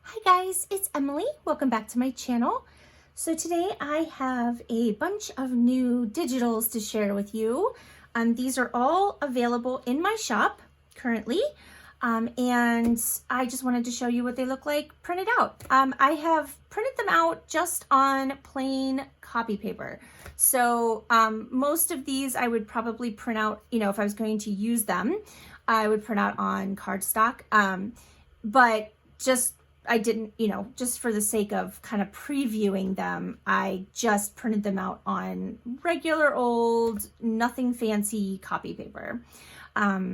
Hi guys, it's Emily. Welcome back to my channel. So today I have a bunch of new digitals to share with you. These are all available in my shop currently. And I just wanted to show you what they look like printed out. I have printed them out just on plain copy paper. So most of these I would probably print out, if I was going to use them, I would print out on cardstock. But I didn't, just for the sake of kind of previewing them, I just printed them out on regular old, nothing fancy copy paper. So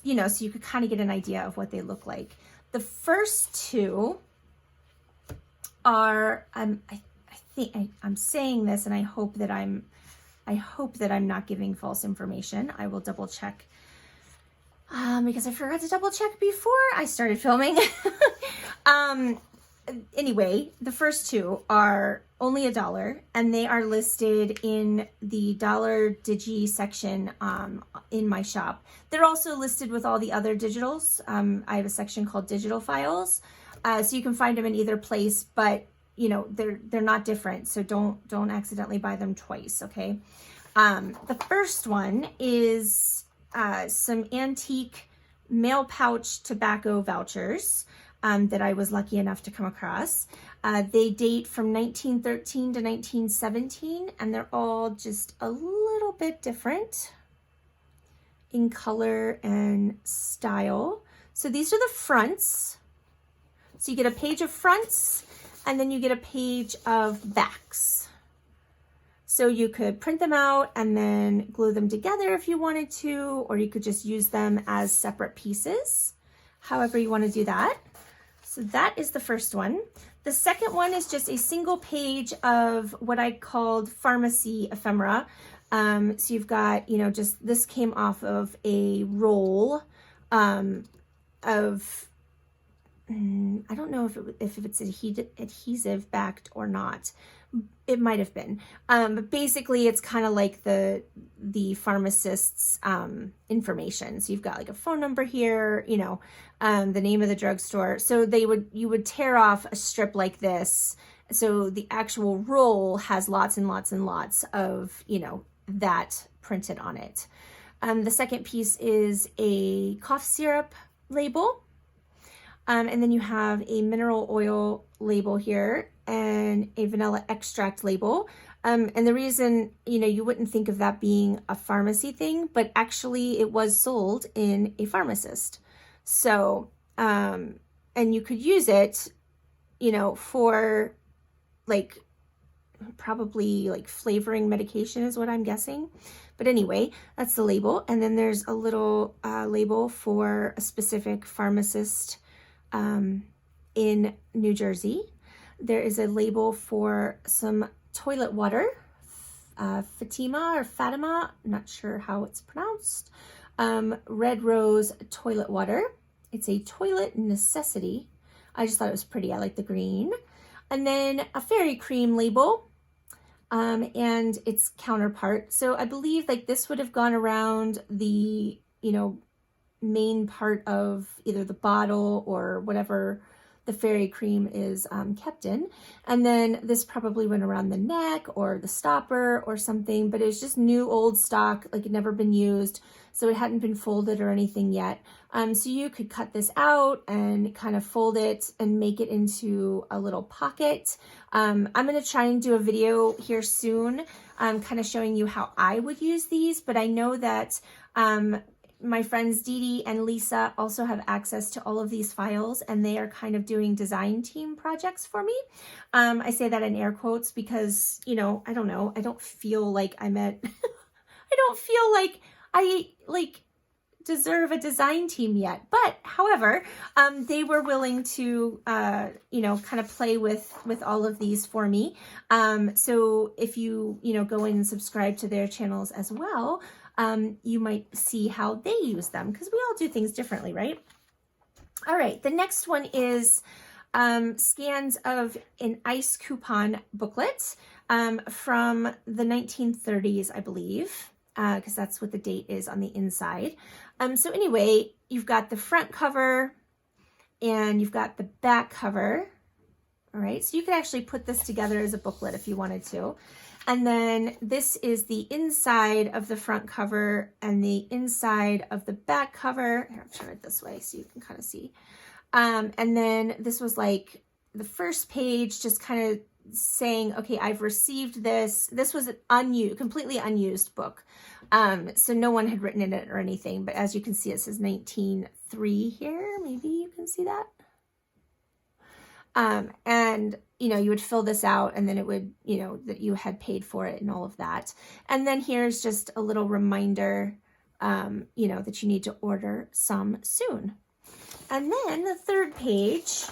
you could kind of get an idea of what they look like. The first two are, I think I'm saying this, and I hope that I'm not giving false information. I will double check. Because I forgot to double check before I started filming. Anyway, the first two are only $1 and they are listed in the Dollar Digi section in my shop. They're also listed with all the other digitals. I have a section called digital files. So you can find them in either place, but they're not different. So don't accidentally buy them twice, okay? The first one is some antique mail pouch tobacco vouchers that I was lucky enough to come across. They date from 1913 to 1917, and they're all just a little bit different in color and style. So these are the fronts. So you get a page of fronts, and then you get a page of backs. So you could print them out and then glue them together if you wanted to, or you could just use them as separate pieces, however you want to do that. So that is the first one. The second one is just a single page of what I called pharmacy ephemera. So you've got, just this came off of a roll of, I don't know if it's adhesive backed or not. It might have been, but basically it's kind of like the pharmacist's information. So you've got like a phone number here, the name of the drugstore. So you would tear off a strip like this. So the actual roll has lots and lots and lots of, that printed on it. The second piece is a cough syrup label. And then you have a mineral oil label here and a vanilla extract label. And the reason, you wouldn't think of that being a pharmacy thing, but actually it was sold in a pharmacist. So, and you could use it, for probably like flavoring medication is what I'm guessing. But anyway, that's the label. And then there's a little label for a specific pharmacist in New Jersey. There is a label for some toilet water, Fatima, I'm not sure how it's pronounced. Red Rose toilet water. It's a toilet necessity. I just thought it was pretty. I like the green. And then a fairy cream label, and its counterpart. So I believe like this would have gone around the, main part of either the bottle or whatever the fairy cream is kept in. And then this probably went around the neck or the stopper or something, but it was just new old stock, like it never been used. So it hadn't been folded or anything yet. So you could cut this out and kind of fold it and make it into a little pocket. I'm going to try and do a video here soon, kind of showing you how I would use these, but I know that my friends Dee Dee and Lisa also have access to all of these files, and they are kind of doing design team projects for me. I say that in air quotes because, I don't know, I don't feel like I don't feel like I deserve a design team yet. But however, they were willing to, kind of play with all of these for me. So if you, go in and subscribe to their channels as well, you might see how they use them because we all do things differently, right? All right, the next one is scans of an ICE coupon booklet from the 1930s, I believe, because that's what the date is on the inside. So anyway, you've got the front cover and you've got the back cover. All right, so you could actually put this together as a booklet if you wanted to. And then this is the inside of the front cover and the inside of the back cover. Here, I'll turn it this way so you can kind of see. And then this was like the first page, just kind of saying, okay, I've received this. This was an unused, completely unused book. So no one had written in it or anything, but as you can see, it says 1903 here. Maybe you can see that. And, you know, you would fill this out and then it would, you know, that you had paid for it and all of that. And then here's just a little reminder, you know, that you need to order some soon. And then the third page,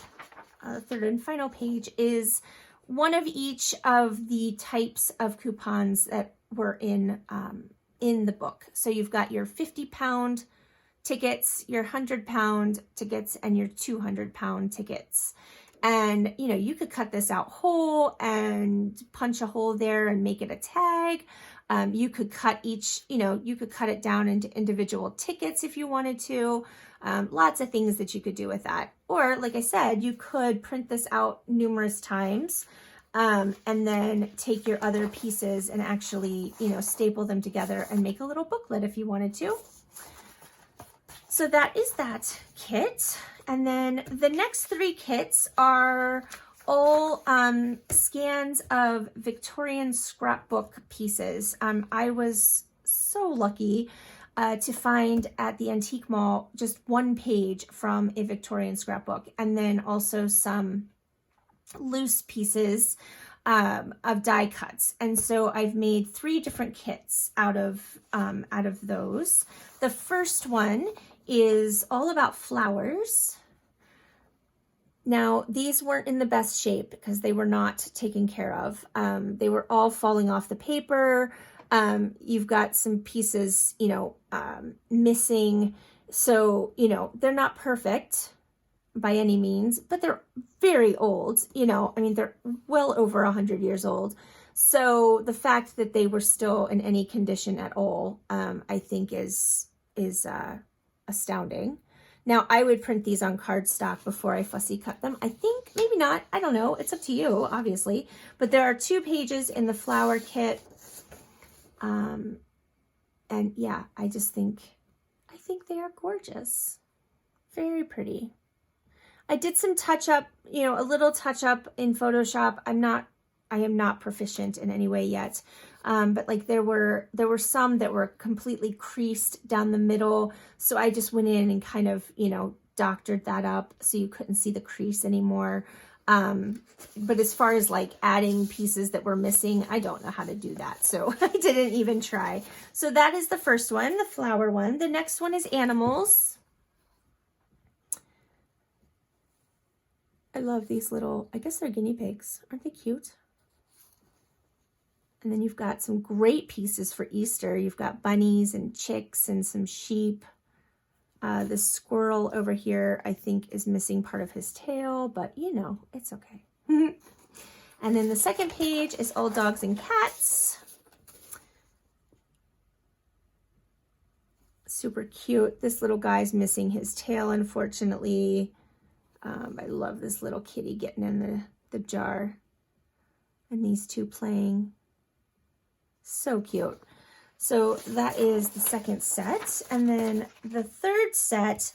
third and final page, is one of each of the types of coupons that were in the book. So you've got your 50-pound tickets, your 100-pound tickets, and your 200-pound tickets. And, you know, you could cut this out whole and punch a hole there and make it a tag. You could cut each, you know, you could cut it down into individual tickets if you wanted to. Lots of things that you could do with that. Or, like I said, you could print this out numerous times and then take your other pieces and actually, you know, staple them together and make a little booklet if you wanted to. So that is that kit. And then the next 3 kits are all scans of Victorian scrapbook pieces. I was so lucky to find at the Antique Mall just one page from a Victorian scrapbook, and then also some loose pieces of die cuts. And so I've made 3 different kits out of those. The first one is all about flowers. Now, these weren't in the best shape because they were not taken care of. They were all falling off the paper. You've got some pieces, you know, missing. So, you know, they're not perfect by any means, but they're very old. You know, I mean, they're well over 100 years old. So the fact that they were still in any condition at all, I think is astounding. Now, I would print these on cardstock before I fussy cut them. I think, maybe not. I don't know. It's up to you, obviously. But there are 2 pages in the flower kit. And yeah, I think they are gorgeous. Very pretty. I did some touch up, you know, a little touch up in Photoshop. I am not proficient in any way yet. But like there were some that were completely creased down the middle. So I just went in and kind of, you know, doctored that up so you couldn't see the crease anymore. But as far as like adding pieces that were missing, I don't know how to do that. So I didn't even try. So that is the first one, the flower one. The next one is animals. I love these little, I guess they're guinea pigs. Aren't they cute? And then you've got some great pieces for Easter. You've got bunnies and chicks and some sheep. The squirrel over here, I think, is missing part of his tail, but you know, it's okay. And then the second page is all dogs and cats. Super cute. This little guy's missing his tail, unfortunately. I love this little kitty getting in the jar. And these 2 playing. So cute. So that is the second set. And then the third set,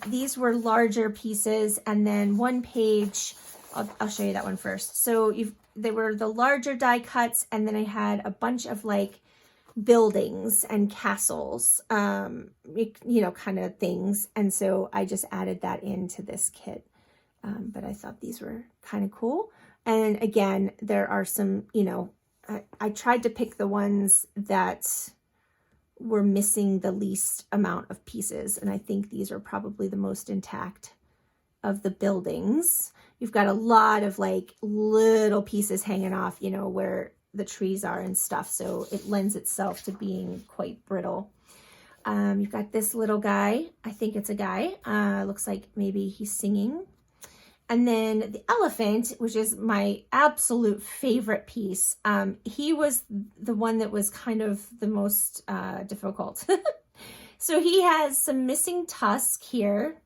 these were larger pieces, and then 1 page, I'll show you that one first. So they were the larger die cuts, and then I had a bunch of like buildings and castles, you know, kind of things. And so I just added that into this kit. But I thought these were kind of cool. And again, there are some, you know, I tried to pick the ones that were missing the least amount of pieces. And I think these are probably the most intact of the buildings. You've got a lot of like little pieces hanging off, you know, where the trees are and stuff. So it lends itself to being quite brittle. You've got this little guy. I think it's a guy. Looks like maybe he's singing. And then the elephant, which is my absolute favorite piece, he was the one that was kind of the most difficult. So he has some missing tusk here,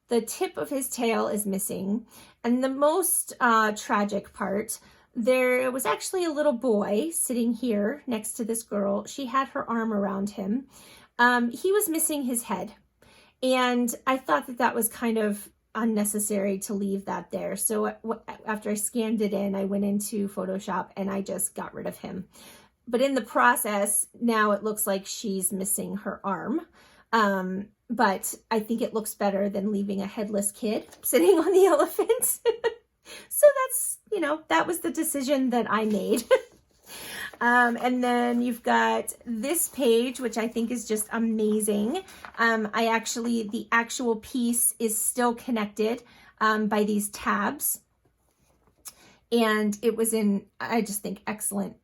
the tip of his tail is missing. And the most tragic part, there was actually a little boy sitting here next to this girl. She had her arm around him. He was missing his head. And I thought that that was kind of unnecessary to leave that there. So after I scanned it in, I went into Photoshop and I just got rid of him. But in the process, now it looks like she's missing her arm. But I think it looks better than leaving a headless kid sitting on the elephant. So that's, you know, that was the decision that I made. And then you've got this page, which I think is just amazing. The actual piece is still connected by these tabs. And it was in, I just think, excellent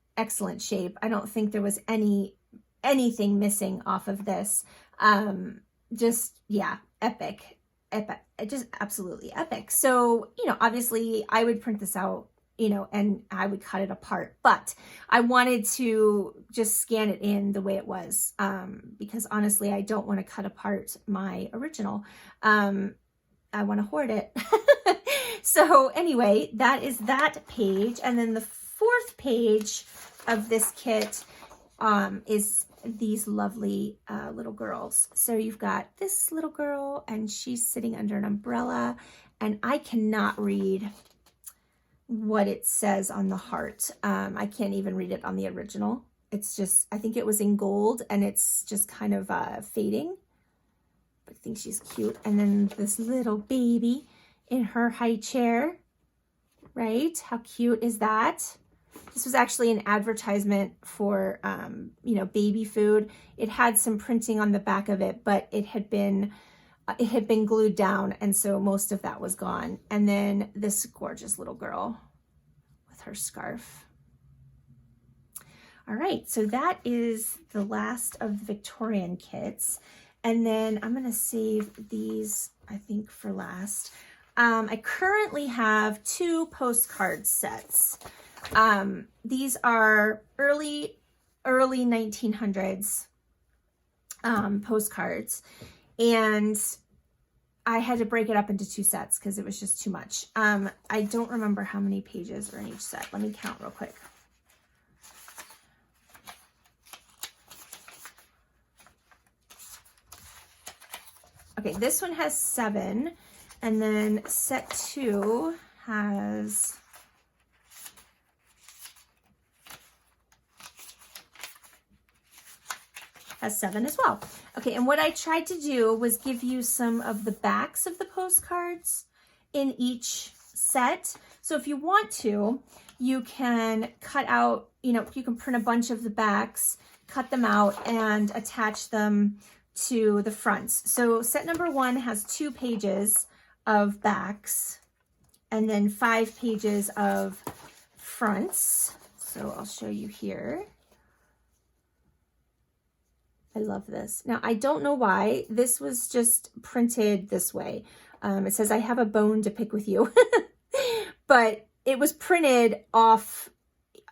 shape. I don't think there was anything missing off of this. Just, yeah, epic, just absolutely epic. So, you know, obviously I would print this out, you know, and I would cut it apart, but I wanted to just scan it in the way it was, because honestly, I don't want to cut apart my original. I want to hoard it. So anyway, that is that page. And then the fourth page of this kit is these lovely little girls. So you've got this little girl and she's sitting under an umbrella, and I cannot read what it says on the heart. I can't even read it on the original. It's just, I think it was in gold and it's just kind of fading, but I think she's cute. And then this little baby in her high chair, right? How cute is that? This was actually an advertisement for, you know, baby food. It had some printing on the back of it, but it had been glued down, and so most of that was gone. And then this gorgeous little girl with her scarf. All right, so that is the last of the Victorian kits. And then I'm gonna save these, I think, for last. I currently have 2 postcard sets. These are early 1900s postcards, and I had to break it up into 2 sets because it was just too much. I don't remember how many pages are in each set. Let me count real quick. Okay, this one has 7, and then set 2 has 7 as well. Okay, and what I tried to do was give you some of the backs of the postcards in each set. So if you want to, you can cut out, you know, you can print a bunch of the backs, cut them out, and attach them to the fronts. So set number 1 has 2 pages of backs and then 5 pages of fronts. So I'll show you here. I love this. Now, I don't know why. This was just printed this way. It says, I have a bone to pick with you. But it was printed off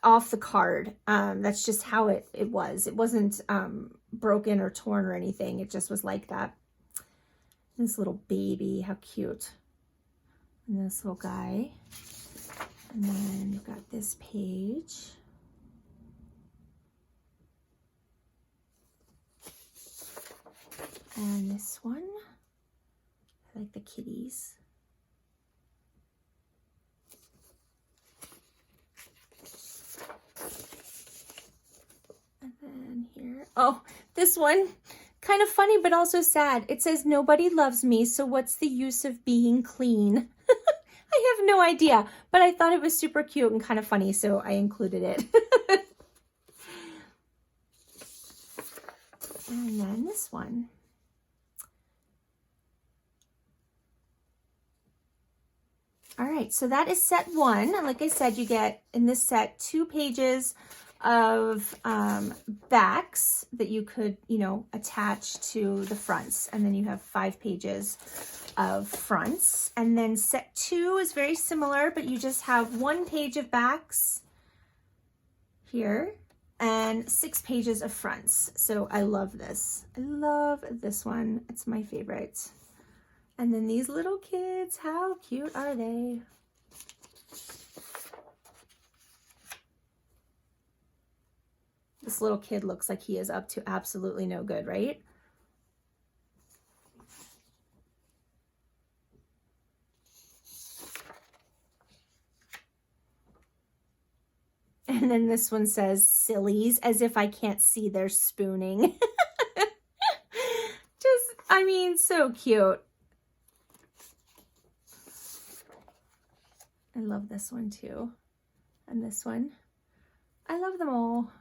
the card. That's just how it was. It wasn't broken or torn or anything. It just was like that. This little baby, how cute. And this little guy. And then you've got this page. And this one, I like the kitties. And then here, oh, this one, kind of funny, but also sad. It says, nobody loves me, so what's the use of being clean? I have no idea, but I thought it was super cute and kind of funny, so I included it. And then this one. All right, so that is set 1. And like I said, you get in this set 2 pages of backs that you could, you know, attach to the fronts. And then you have 5 pages of fronts. And then set 2 is very similar, but you just have 1 page of backs here and 6 pages of fronts. So I love this. I love this one. It's my favorite. And then these little kids, how cute are they? This little kid looks like he is up to absolutely no good, right? And then this one says, sillies, as if I can't see their spooning. Just, I mean, so cute. I love this one too. And this one. I love them all.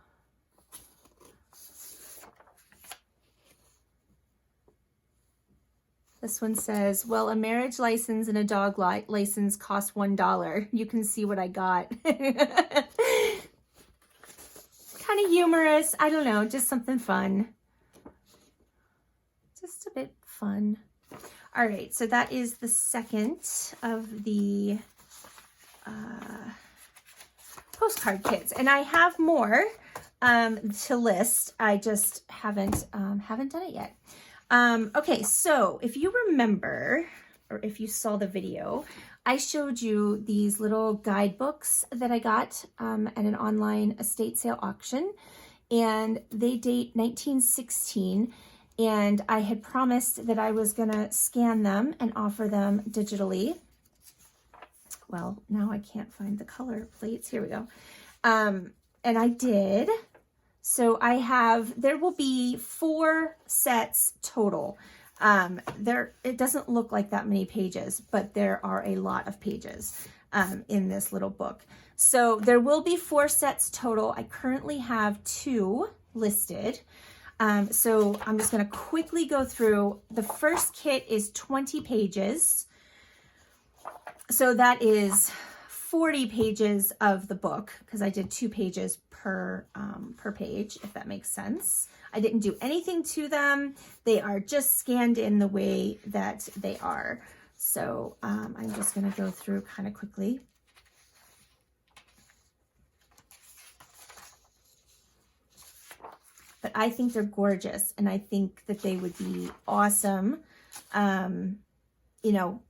This one says, well, a marriage license and a dog license cost $1. You can see what I got. Kind of humorous. I don't know, just something fun. Just a bit fun. All right, so that is the second of the postcard kits. And I have more to list. I just haven't done it yet. Okay, so if you remember, or if you saw the video, I showed you these little guidebooks that I got at an online estate sale auction, and they date 1916, and I had promised that I was gonna scan them and offer them digitally. Well, now I can't find the color plates. Here we go. And I did. So there will be 4 sets total. It doesn't look like that many pages, but there are a lot of pages in this little book. So there will be 4 sets total. I currently have 2 listed. So I'm just going to quickly go through. The first kit is 20 pages. So that is 40 pages of the book, because I did 2 pages per page, if that makes sense. I didn't do anything to them. They are just scanned in the way that they are. So I'm just going to go through kind of quickly. But I think they're gorgeous, and I think that they would be awesome, you know,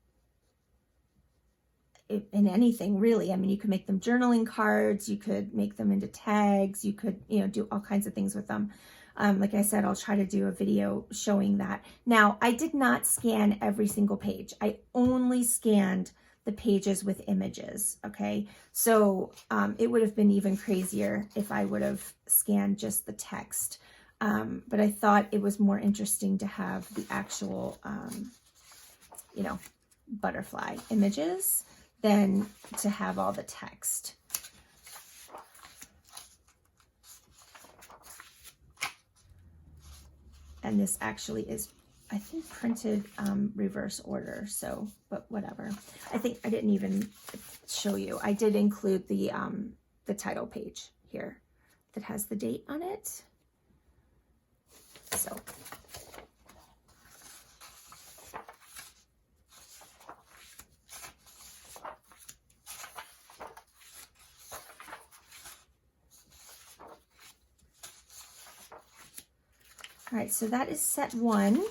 in anything really. I mean, you could make them journaling cards, you could make them into tags, you could, you know, do all kinds of things with them. Like I said, I'll try to do a video showing that. Now, I did not scan every single page. I only scanned the pages with images, okay? So it would have been even crazier if I would have scanned just the text. But I thought it was more interesting to have the actual, you know, butterfly images than to have all the text. And this actually is, I think, printed reverse order, so, but whatever. I think I didn't even show you. I did include the title page here that has the date on it. So. All right, so that is set 1.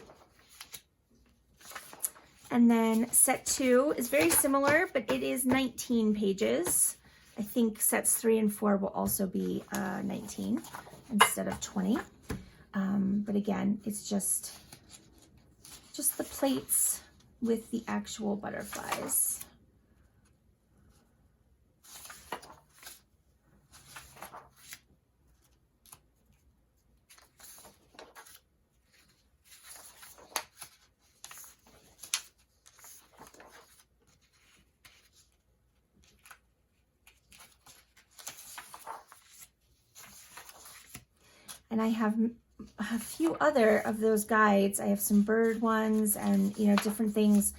And then set 2 is very similar, but it is 19 pages. I think sets 3 and 4 will also be 19 instead of 20. But again, it's just the plates with the actual butterflies. And I have a few other of those guides. I have some bird ones and, you know, different things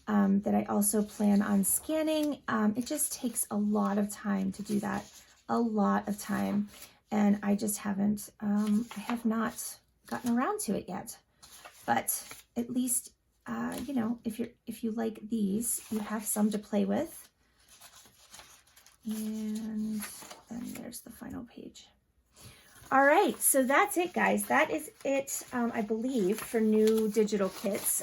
that I also plan on scanning. It just takes a lot of time to do that, a lot of time. And I just haven't, I have not gotten around to it yet. But at least, you know, if you like these, you have some to play with. And then there's the final page. All right, so that's it, guys. That is it, I believe, for new digital kits.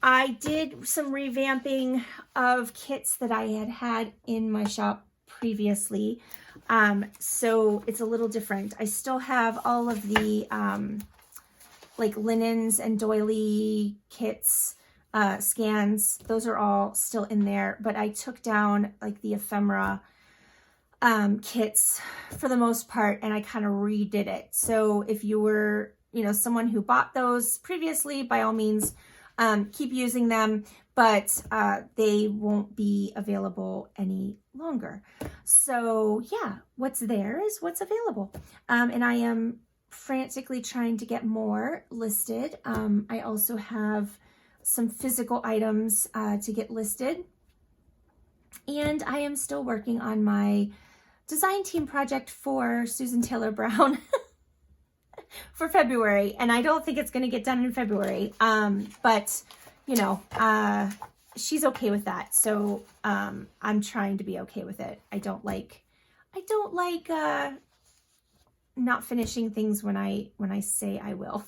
I did some revamping of kits that I had in my shop previously. So it's a little different. I still have all of the like linens and doily kits, scans. Those are all still in there, but I took down like the ephemera kits for the most part, and I kind of redid it. So if you were, you know, someone who bought those previously, by all means, keep using them, but they won't be available any longer. So yeah, what's there is what's available. And I am frantically trying to get more listed. I also have some physical items to get listed. And I am still working on my design team project for Susan Taylor Brown for February. And I don't think it's going to get done in February. But, you know, she's okay with that. So I'm trying to be okay with it. I don't like not finishing things when I say I will.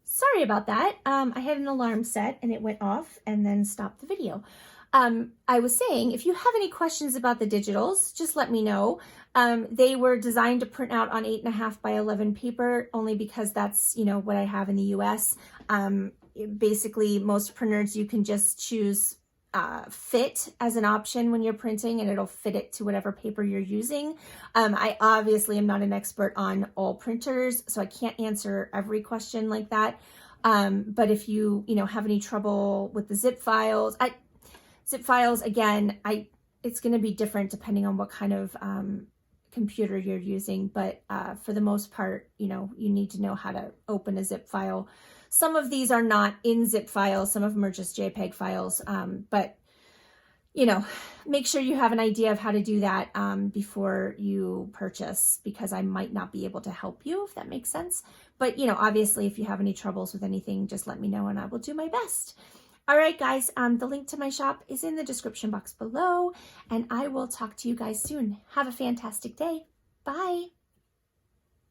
Sorry about that. I had an alarm set and it went off and then stopped the video. I was saying, if you have any questions about the digitals, just let me know. They were designed to print out on 8.5 by 11 paper, only because that's, you know, what I have in the US. Basically, most printers, you can just choose fit as an option when you're printing, and it'll fit it to whatever paper you're using. I obviously am not an expert on all printers, so I can't answer every question like that. But if you have any trouble with the zip files, again, it's going to be different depending on what kind of computer you're using. But for the most part, you need to know how to open a zip file. Some of these are not in zip files. Some of them are just JPEG files. But, make sure you have an idea of how to do that before you purchase, because I might not be able to help you, if that makes sense. But, obviously, if you have any troubles with anything, just let me know and I will do my best. All right, guys, the link to my shop is in the description box below, and I will talk to you guys soon. Have a fantastic day. Bye.